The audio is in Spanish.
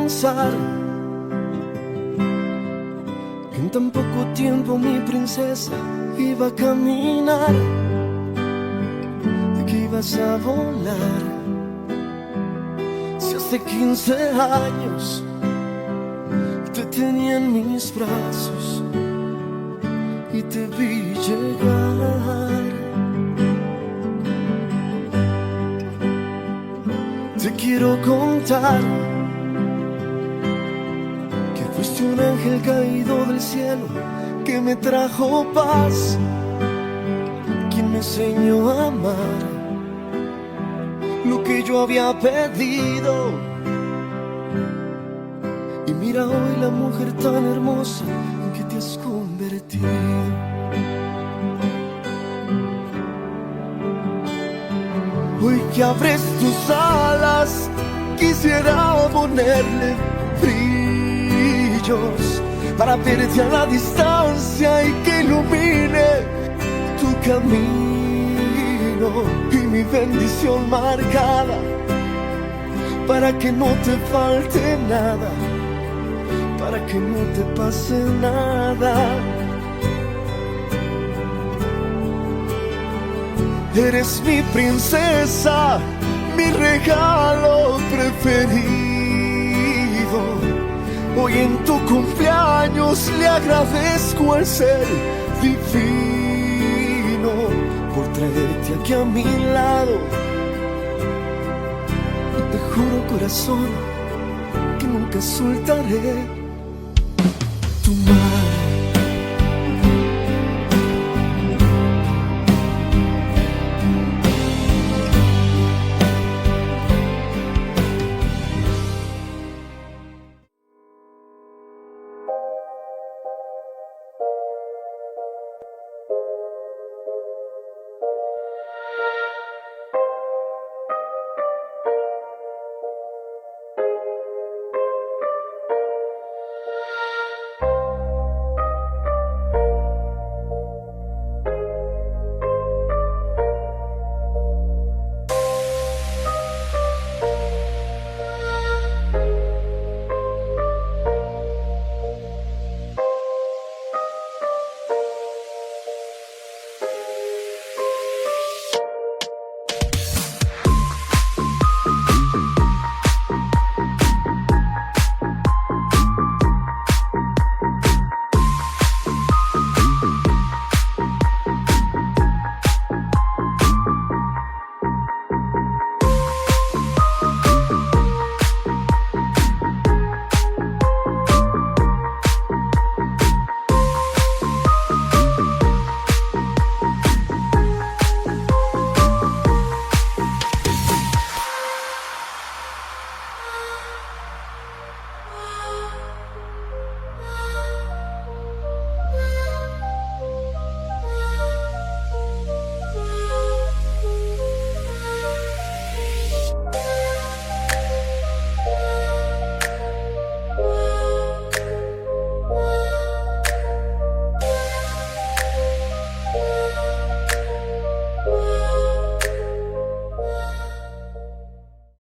pensar que en tan poco tiempo mi princesa iba a caminar, de que ibas a volar. Si hace 15 años te tenía en mis brazos y te vi llegar. Te quiero contar que fuiste un ángel caído del cielo que me trajo paz, quien me enseñó a amar lo que yo había pedido. Y mira hoy la mujer tan hermosa en que te has convertido. Hoy que abres tus alas, quisiera ponerle brillos para verte a la distancia y que ilumine tu camino y mi bendición marcada para que no te falte nada, para que no te pase nada. Eres mi princesa, mi regalo preferido. Hoy en tu cumpleaños le agradezco al ser divino por traerte aquí a mi lado. Y te juro, corazón, que nunca soltaré tu mano.